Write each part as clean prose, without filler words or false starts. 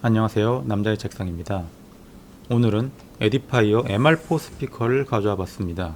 안녕하세요. 남자의 책상입니다. 오늘은 에디파이어 MR4 스피커를 가져와 봤습니다.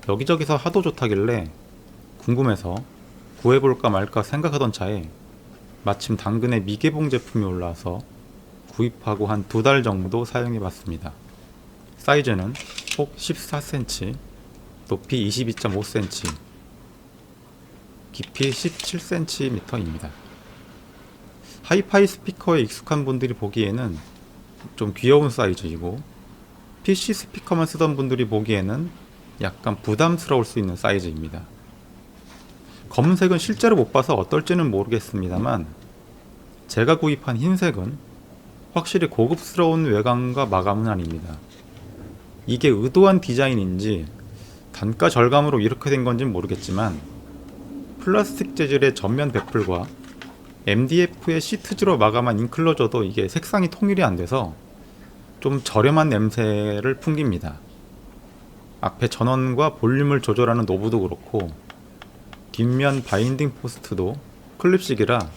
여기저기서 하도 좋다길래 궁금해서 구해볼까 말까 생각하던 차에 마침 당근에 미개봉 제품이 올라와서 구입하고 한 2달 정도 사용해 봤습니다. 사이즈는 폭 14cm, 높이 22.5cm, 깊이 17cm입니다. 하이파이 스피커에 익숙한 분들이 보기에는 좀 귀여운 사이즈이고, PC 스피커만 쓰던 분들이 보기에는 약간 부담스러울 수 있는 사이즈입니다. 검은색은 실제로 못 봐서 어떨지는 모르겠습니다만, 제가 구입한 흰색은 확실히 고급스러운 외관과 마감은 아닙니다. 이게 의도한 디자인인지 단가 절감으로 이렇게 된 건지는 모르겠지만, 플라스틱 재질의 전면 베풀과 MDF의 시트지로 마감한 인클로저도 이게 색상이 통일이 안 돼서 좀 저렴한 냄새를 풍깁니다. 앞에 전원과 볼륨을 조절하는 노브도 그렇고, 뒷면 바인딩 포스트도 클립식이라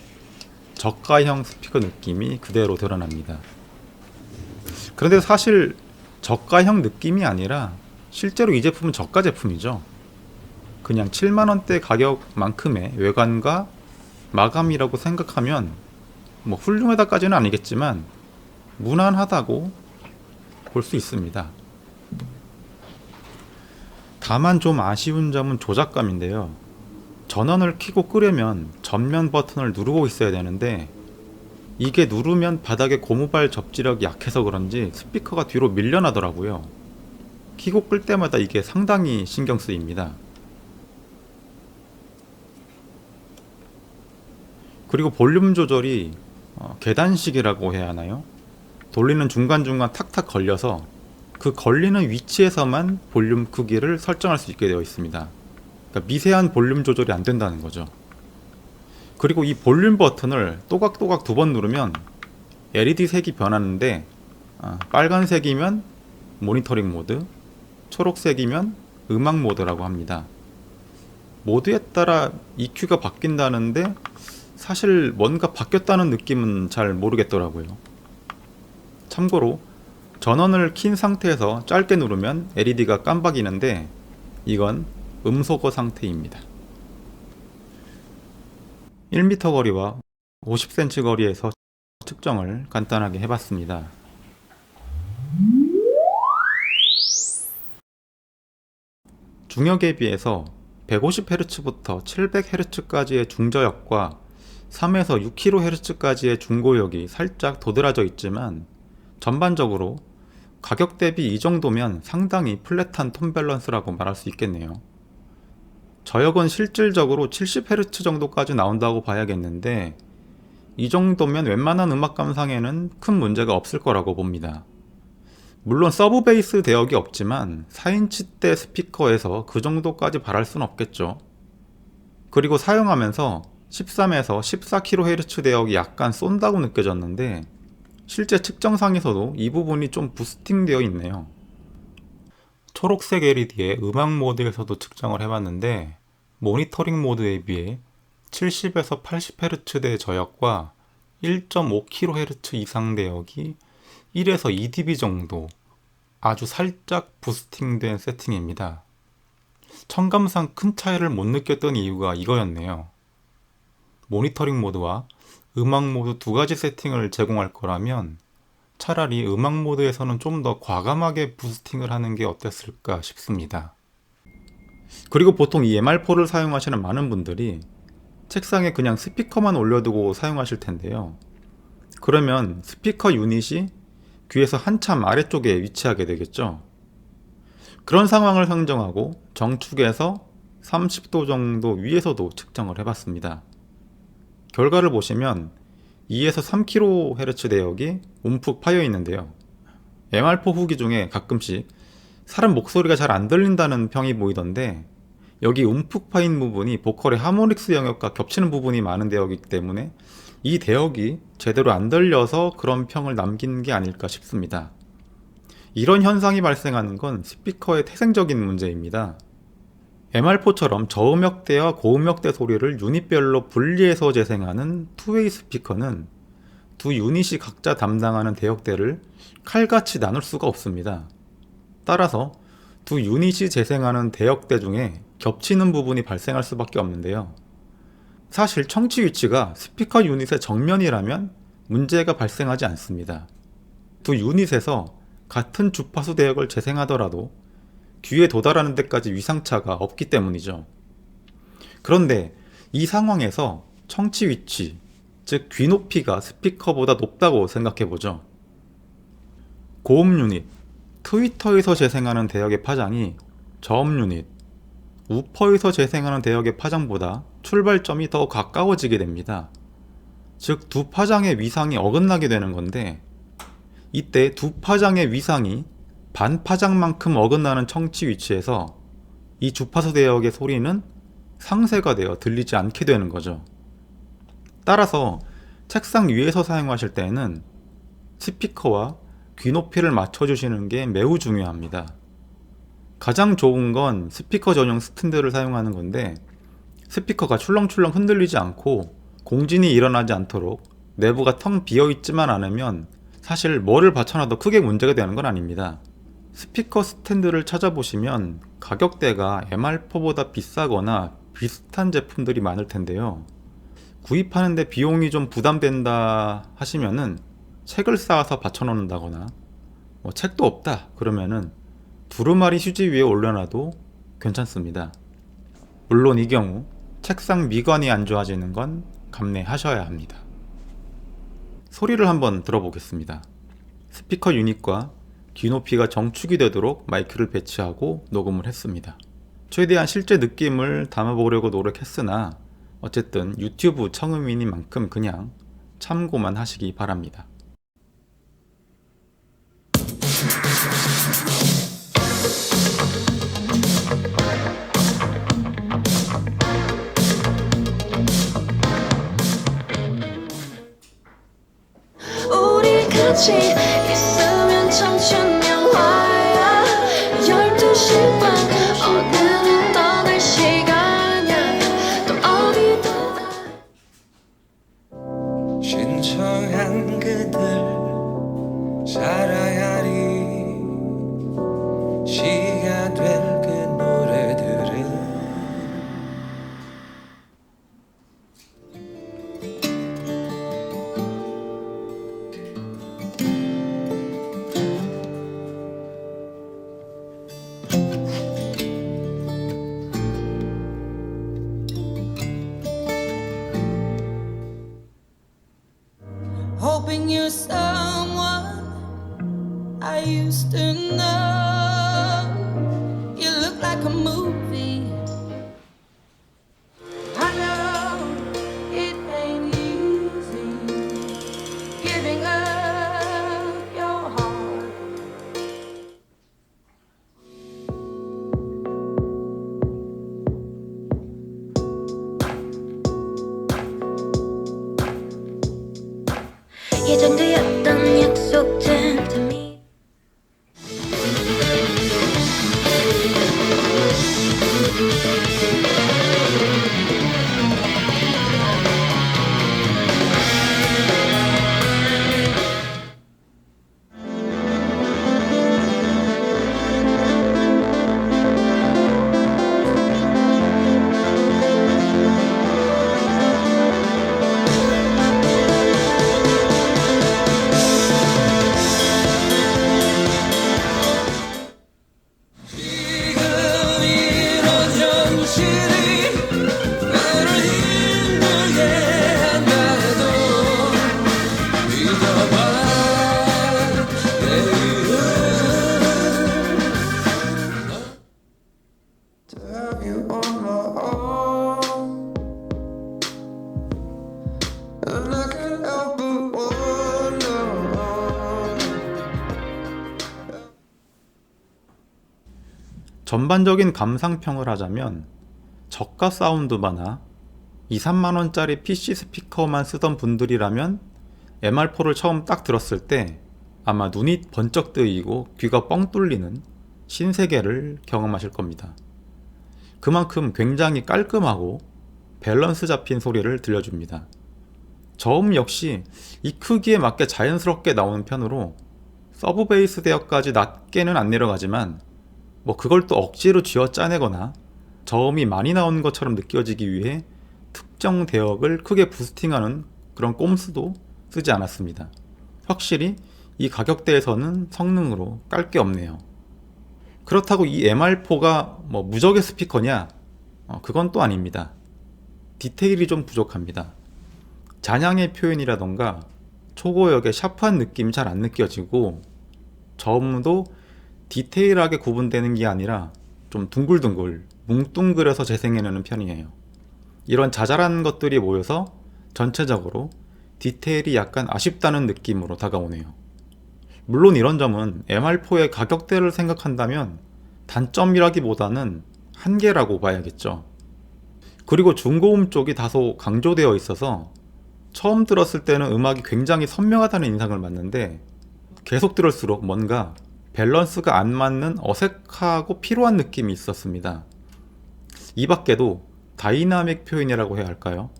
저가형 스피커 느낌이 그대로 드러납니다. 그런데 사실 저가형 느낌이 아니라 실제로 이 제품은 저가 제품이죠. 그냥 7만원대 가격만큼의 외관과 마감이라고 생각하면 뭐 훌륭하다까지는 아니겠지만 무난하다고 볼 수 있습니다. 다만 좀 아쉬운 점은 조작감인데요. 전원을 켜고 끄려면 전면 버튼을 누르고 있어야 되는데, 이게 누르면 바닥에 고무발 접지력이 약해서 그런지 스피커가 뒤로 밀려나더라고요. 켜고 끌 때마다 이게 상당히 신경 쓰입니다. 그리고 볼륨 조절이 계단식이라고 해야 하나요? 돌리는 중간중간 탁탁 걸려서 그 걸리는 위치에서만 볼륨 크기를 설정할 수 있게 되어 있습니다. 그러니까 미세한 볼륨 조절이 안 된다는 거죠. 그리고 이 볼륨 버튼을 또각또각 2번 누르면 LED 색이 변하는데, 빨간색이면 모니터링 모드, 초록색이면 음악 모드라고 합니다. 모드에 따라 EQ가 바뀐다는데 사실 뭔가 바뀌었다는 느낌은 잘 모르겠더라고요. 참고로 전원을 킨 상태에서 짧게 누르면 LED가 깜박이는데, 이건 음소거 상태입니다. 1m 거리와 50cm 거리에서 측정을 간단하게 해봤습니다. 중역에 비해서 150Hz부터 700Hz까지의 중저역과 3에서 6kHz까지의 중고역이 살짝 도드라져 있지만, 전반적으로 가격 대비 이 정도면 상당히 플랫한 톤 밸런스라고 말할 수 있겠네요. 저역은 실질적으로 70Hz 정도까지 나온다고 봐야겠는데, 이 정도면 웬만한 음악 감상에는 큰 문제가 없을 거라고 봅니다. 물론 서브 베이스 대역이 없지만 4인치대 스피커에서 그 정도까지 바랄 순 없겠죠. 그리고 사용하면서 13에서 14kHz 대역이 약간 쏜다고 느껴졌는데, 실제 측정상에서도 이 부분이 좀 부스팅 되어 있네요. 초록색 LED의 음악 모드에서도 측정을 해봤는데, 모니터링 모드에 비해 70에서 80Hz대 저역과 1.5kHz 이상 대역이 1에서 2dB 정도 아주 살짝 부스팅된 세팅입니다. 청감상 큰 차이를 못 느꼈던 이유가 이거였네요. 모니터링 모드와 음악 모드 2가지 세팅을 제공할 거라면 차라리 음악 모드에서는 좀 더 과감하게 부스팅을 하는 게 어땠을까 싶습니다. 그리고 보통 이 MR4를 사용하시는 많은 분들이 책상에 그냥 스피커만 올려두고 사용하실 텐데요. 그러면 스피커 유닛이 귀에서 한참 아래쪽에 위치하게 되겠죠. 그런 상황을 상정하고 정축에서 30도 정도 위에서도 측정을 해봤습니다. 결과를 보시면 2에서 3kHz 대역이 움푹 파여 있는데요. MR4 후기 중에 가끔씩 사람 목소리가 잘 안 들린다는 평이 보이던데, 여기 움푹 파인 부분이 보컬의 하모닉스 영역과 겹치는 부분이 많은 대역이기 때문에 이 대역이 제대로 안 들려서 그런 평을 남긴 게 아닐까 싶습니다. 이런 현상이 발생하는 건 스피커의 태생적인 문제입니다. MR4처럼 저음역대와 고음역대 소리를 유닛별로 분리해서 재생하는 투웨이 스피커는 두 유닛이 각자 담당하는 대역대를 칼같이 나눌 수가 없습니다. 따라서 두 유닛이 재생하는 대역대 중에 겹치는 부분이 발생할 수밖에 없는데요. 사실 청취 위치가 스피커 유닛의 정면이라면 문제가 발생하지 않습니다. 두 유닛에서 같은 주파수 대역을 재생하더라도 귀에 도달하는 데까지 위상차가 없기 때문이죠. 그런데 이 상황에서 청취 위치, 즉 귀 높이가 스피커보다 높다고 생각해보죠. 고음 유닛, 트위터에서 재생하는 대역의 파장이 저음 유닛, 우퍼에서 재생하는 대역의 파장보다 출발점이 더 가까워지게 됩니다. 즉 두 파장의 위상이 어긋나게 되는 건데, 이때 두 파장의 위상이 반 파장만큼 어긋나는 청취 위치에서 이 주파수 대역의 소리는 상쇄가 되어 들리지 않게 되는 거죠. 따라서 책상 위에서 사용하실 때에는 스피커와 귀 높이를 맞춰주시는 게 매우 중요합니다. 가장 좋은 건 스피커 전용 스탠드를 사용하는 건데, 스피커가 출렁출렁 흔들리지 않고 공진이 일어나지 않도록 내부가 텅 비어있지만 않으면 사실 뭐를 받쳐놔도 크게 문제가 되는 건 아닙니다. 스피커 스탠드를 찾아보시면 가격대가 MR4보다 비싸거나 비슷한 제품들이 많을 텐데요. 구입하는데 비용이 좀 부담된다 하시면은 책을 쌓아서 받쳐놓는다거나, 책도 없다 그러면은 두루마리 휴지 위에 올려놔도 괜찮습니다. 물론 이 경우 책상 미관이 안 좋아지는 건 감내하셔야 합니다. 소리를 한번 들어보겠습니다. 스피커 유닛과 귀 높이가 정축이 되도록 마이크를 배치하고 녹음을 했습니다. 최대한 실제 느낌을 담아보려고 노력했으나 어쨌든 유튜브 청음인인 만큼 그냥 참고만 하시기 바랍니다. 우리 같이 있으면 청춘 영화야. 12시 반 어느새 떠날 시간이야. 또 어디든 신청한 그들 살아야 하리 시가 될 그 노래들을 hoping you're someone I used to know. You look like a movie. I know it ain't easy giving up your heart. 예정되었던 약속된 틈이 지금 이런 현실이 나를 힘들게 한다 해도 믿어봐 내일은 To have you on my arm And I can't help but wonder 전반적인 감상평을 하자면 저가 사운드바나 2, 3만원짜리 PC 스피커만 쓰던 분들이라면 MR4를 처음 딱 들었을 때 아마 눈이 번쩍 뜨이고 귀가 뻥 뚫리는 신세계를 경험하실 겁니다. 그만큼 굉장히 깔끔하고 밸런스 잡힌 소리를 들려줍니다. 저음 역시 이 크기에 맞게 자연스럽게 나오는 편으로 서브 베이스 대역까지 낮게는 안 내려가지만 뭐 그걸 또 억지로 쥐어 짜내거나 저음이 많이 나오는 것처럼 느껴지기 위해 특정 대역을 크게 부스팅하는 그런 꼼수도 쓰지 않았습니다. 확실히 이 가격대에서는 성능으로 깔 게 없네요. 그렇다고 이 MR4가 뭐 무적의 스피커냐? 그건 또 아닙니다. 디테일이 좀 부족합니다. 잔향의 표현이라던가 초고역의 샤프한 느낌이 잘 안 느껴지고 저음도 디테일하게 구분되는 게 아니라 좀 둥글둥글 뭉뚱그려서 재생해내는 편이에요. 이런 자잘한 것들이 모여서 전체적으로 디테일이 약간 아쉽다는 느낌으로 다가오네요. 물론 이런 점은 MR4의 가격대를 생각한다면 단점이라기보다는 한계라고 봐야겠죠. 그리고 중고음 쪽이 다소 강조되어 있어서 처음 들었을 때는 음악이 굉장히 선명하다는 인상을 받는데 계속 들을수록 뭔가 밸런스가 안 맞는 어색하고 피로한 느낌이 있었습니다. 이 밖에도 다이나믹 표현이라고 해야 할까요?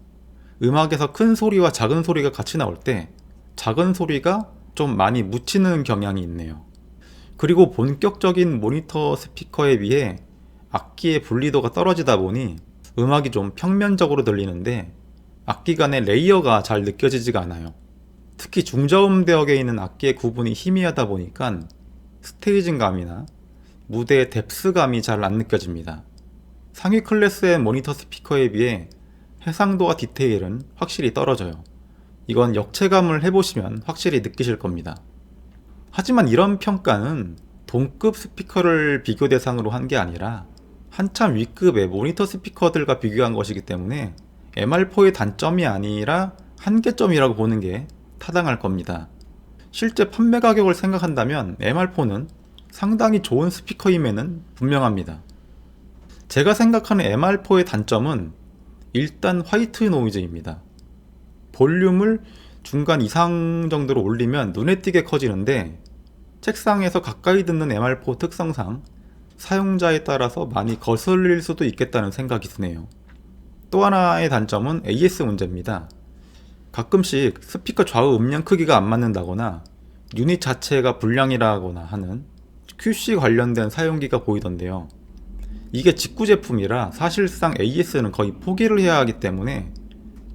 음악에서 큰 소리와 작은 소리가 같이 나올 때 작은 소리가 좀 많이 묻히는 경향이 있네요. 그리고 본격적인 모니터 스피커에 비해 악기의 분리도가 떨어지다 보니 음악이 좀 평면적으로 들리는데 악기 간의 레이어가 잘 느껴지지가 않아요. 특히 중저음 대역에 있는 악기의 구분이 희미하다 보니까 스테이징감이나 무대의 뎁스감이 잘 안 느껴집니다. 상위 클래스의 모니터 스피커에 비해 해상도와 디테일은 확실히 떨어져요. 이건 역체감을 해보시면 확실히 느끼실 겁니다. 하지만 이런 평가는 동급 스피커를 비교 대상으로 한 게 아니라 한참 위급의 모니터 스피커들과 비교한 것이기 때문에 MR4의 단점이 아니라 한계점이라고 보는 게 타당할 겁니다. 실제 판매 가격을 생각한다면 MR4는 상당히 좋은 스피커임에는 분명합니다. 제가 생각하는 MR4의 단점은 일단 화이트 노이즈입니다. 볼륨을 중간 이상 정도로 올리면 눈에 띄게 커지는데 책상에서 가까이 듣는 MR4 특성상 사용자에 따라서 많이 거슬릴 수도 있겠다는 생각이 드네요. 또 하나의 단점은 AS 문제입니다. 가끔씩 스피커 좌우 음량 크기가 안 맞는다거나 유닛 자체가 불량이라거나 하는 QC 관련된 사용기가 보이던데요. 이게 직구 제품이라 사실상 AS는 거의 포기를 해야 하기 때문에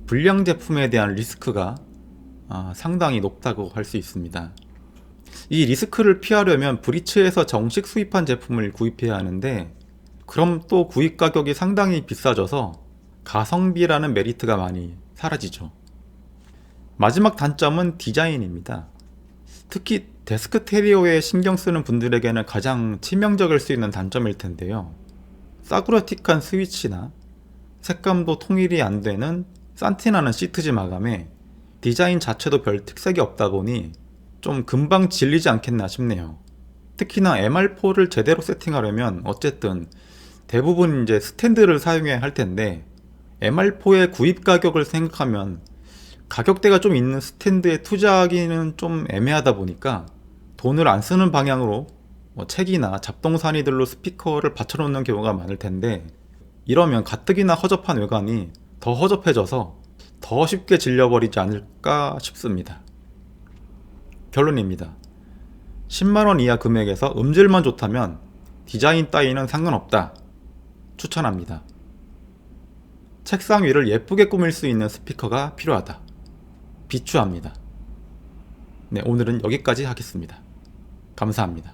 불량 제품에 대한 리스크가 상당히 높다고 할 수 있습니다. 이 리스크를 피하려면 브리츠에서 정식 수입한 제품을 구입해야 하는데 그럼 또 구입 가격이 상당히 비싸져서 가성비라는 메리트가 많이 사라지죠. 마지막 단점은 디자인입니다. 특히 데스크 테리어에 신경 쓰는 분들에게는 가장 치명적일 수 있는 단점일 텐데요. 싸구려틱한 스위치나 색감도 통일이 안 되는 산티나는 시트지 마감에 디자인 자체도 별 특색이 없다 보니 좀 금방 질리지 않겠나 싶네요. 특히나 MR4를 제대로 세팅하려면 어쨌든 대부분 이제 스탠드를 사용해야 할 텐데 MR4의 구입 가격을 생각하면 가격대가 좀 있는 스탠드에 투자하기는 좀 애매하다 보니까 돈을 안 쓰는 방향으로 책이나 잡동사니들로 스피커를 받쳐놓는 경우가 많을 텐데 이러면 가뜩이나 허접한 외관이 더 허접해져서 더 쉽게 질려버리지 않을까 싶습니다. 결론입니다. 10만원 이하 금액에서 음질만 좋다면 디자인 따위는 상관없다. 추천합니다. 책상 위를 예쁘게 꾸밀 수 있는 스피커가 필요하다. 비추합니다. 네, 오늘은 여기까지 하겠습니다. 감사합니다.